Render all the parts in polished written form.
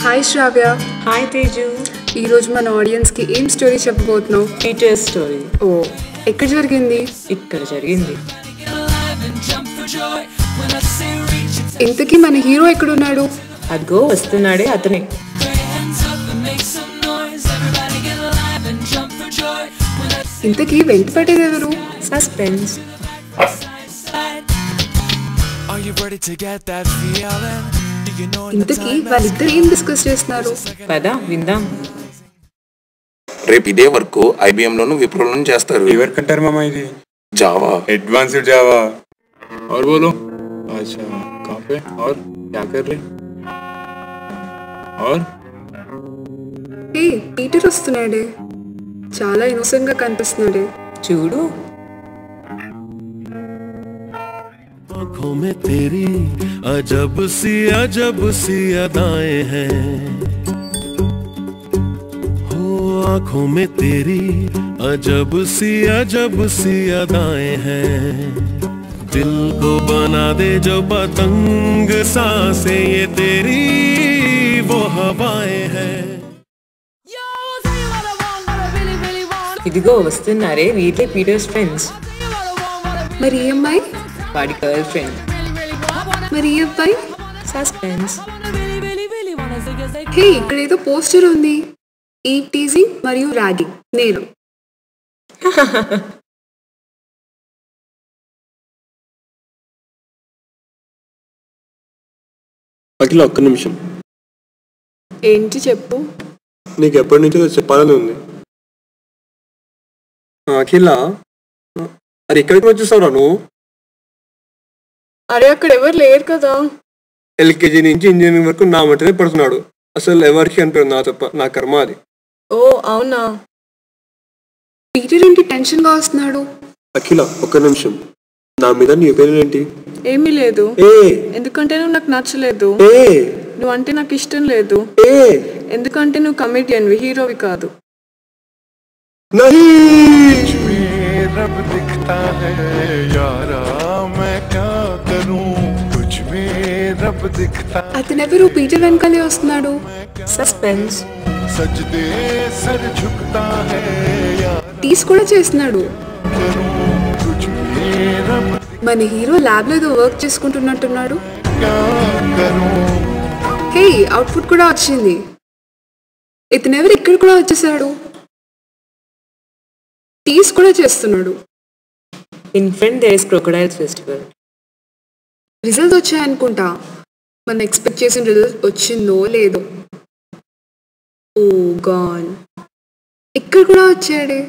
Hi శ్రావ్య. Hi Teju. ఈరోజు మన ఆడియన్స్కి ఏం స్టోరీ చెప్పబోతున్నావు? Peter story. ఓ, ఎక్కడ జరిగింది? ఇక్కడ జరిగింది. ఇంతకీ మన హీరో ఎక్కడున్నాడు? అదిగో వస్తున్నాడే అతనే. ఇంతకీ వెంట పట్టేది ఎవరు? సస్పెన్స్. ఇంతకీ వాళ్ళిద్దరు ఏం డిస్కస్ చేస్తున్నారు? పద విందాం. రేపు ఇదే వర్క్ IBM లోను విప్రోలోను చేస్తారు. ఏ వర్క్ అంటారు మామ ఇది? జావా, एडवांस्ड जावा। और बोलो। अच्छा काफे और क्या कर रहे? और ఏ పీటర్ వస్తున్నాడే, చాలా ఇన్నోసెంట్ గా కనిపిస్తున్నాడే. చూడు. आँखों में तेरी अजब सी अदाएं हैं, हो आँखों में तेरी अजब सी अदाएं हैं, दिल को बना दे जो पतंग सांसें ये तेरी वो हवाएं हैं। ఇదిగో వస్తున్నారే వీళ్ళే పీటర్స్ ఫ్రెండ్స్. మరి ఈ అమ్మాయి? వాడి గర్ల్ ఫ్రెండ్. మరి ఈ అబ్బాయి? సస్పెన్స్. హే, ఇక్కడ ఏదో పోస్టర్ ఉంది. ఈ టీజింగ్ మరియు ర్యాగింగ్ నేను. అఖిల ఒక్క నిమిషం. ఏంటి చెప్పు. నీకు ఎప్పటి నుంచో చెప్పాలని ఉంది. అఖిల, అది ఎక్కడికి వచ్చేసావురా నువ్వు? అరే అక్కడ ఎవరు లేరు కదా. LKG నుంచి ఇంజనీరింగ్ వరకు నా మటనే పడుతున్నాడు. అసలు ఎవరికి అనిపించదు, నా తప్ప, నా కర్మ అది. ఓ అవునా. పీటర్ ఏంటి టెన్షన్ గా వస్తున్నాడు? అఖిల ఒక్క నిమిషం. నా మీద నీ ఒపీనియన్ ఏంటి? ఏమీ లేదు. ఎందుకంటే నువ్వు నాకు నచ్చలేదు. నువ్వు అంటే నాకు ఇష్టం లేదు. ఎందుకంటే నువ్వు కమెడియన్వి, హీరోవి కాదు. रब दिखता है यारा मैं क्या करूं, कुछ में रब दिखता। అతనెవరు? పీటర్ వెనకాలే వస్తున్నాడు. సస్పెన్స్. सजदे सर झुकता है यारा టీస్ కూడా చేస్తున్నాడు. करूं, कुछ में रब మన హీరో ల్యాబ్ లో ఏదో వర్క్ చేసుకుంటున్నట్టున్నాడు. क्या करूं। హే, అవుట్పుట్ కూడా వచ్చింది. ఇతనెవరు ఇక్కడ కూడా వచ్చేసాడు. టీస్ కూడా చేస్తున్నాడు. In front there is crocodiles festival. Results వచ్చాయనుకుంటా. మనం ఎక్స్పెక్ట్ చేసిన రిజల్ట్ వచ్చిందో లేదో. ఓ గాన్, ఇక్కడ కూడా వచ్చాడే.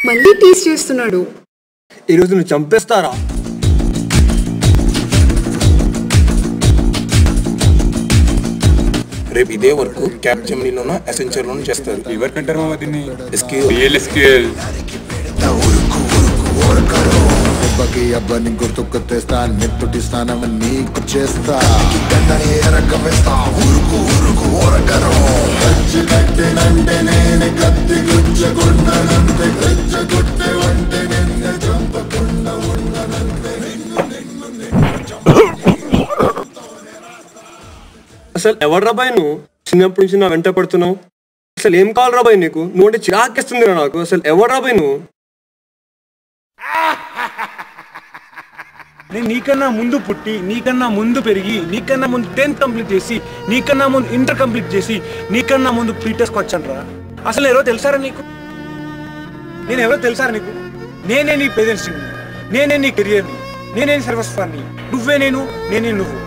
మళ్ళీ టీస్ చేస్తున్నాడు. ఈరోజు నువ్వు చంపేస్తారా? రేపు ఇదే వర్క్ క్యాప్జెమినీలోను అసెంచర్లోను చేస్తారు. ఏ వర్క్ అంటారు మామ దీన్ని? SQL. అబ్బని గుర్తుకొస్తేస్తా, నెత్తుటి స్నానం నీకు చేస్తా, గంటని ఎరగవేస్తా, ఉరుకు ఉరుకు ఓరగరం గచ్చినట్టినంటే నేను కత్తి గుచ్చకున్నానంతే, గచ్చగొట్టే వంటే నిన్ను చంపకుండా ఉన్నానంతే. అసలు ఎవరు రాబాయ్ నువ్వు? చిన్నప్పటి నుంచి నా వెంట పడుతున్నావు. అసలు ఏం కావాలి రాబాయ్ నీకు? నువ్వు అంటే చిరాకేస్తుంది నాకు. అసలు ఎవరు రాబాయ్ నువ్వు? నేను నీకన్నా ముందు పుట్టి, నీకన్నా ముందు పెరిగి, నీకన్నా ముందు 10th కంప్లీట్ చేసి, నీకన్నా ముందు ఇంటర్ కంప్లీట్ చేసి, నీకన్నా ముందు పీటర్స్కి వచ్చాను రా. అసలు ఎవరో తెలుసారా నీకు? నేను ఎవరో తెలుసారా నీకు? నేనే నీ పేరెంట్స్ని, నేనే నీ కెరియర్ని, నేనే నీ సర్వస్వాన్ని. నువ్వే నేను, నేనే నువ్వు.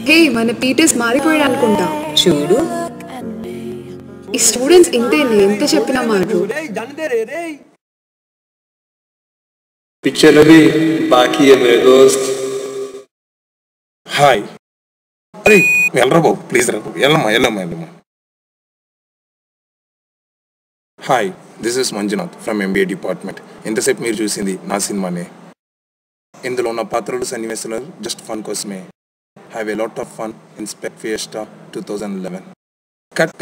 హే, మన పీటర్స్ మారిపోయాడు అనుకుంటా. చూడు. ఈ స్టూడెంట్స్ ఇంతేనే, ఎంత చెప్పినా మారు. पिक्चर अभी बाकी है मेरे दोस्त। హాయ్, అరే వెళ్ళరా బాబు ప్లీజ్ రా బాబు. వెళ్ళమ్మా. Hi, this is Manjunath from MBA department. ఇంతసేపు మీరు చూసింది నా సినిమానే. ఇందులో ఉన్న పాత్రలు సన్నివేశాలు జస్ట్ ఫన్ కోసమే. Have a lot of fun in spec fiesta 2011. Cut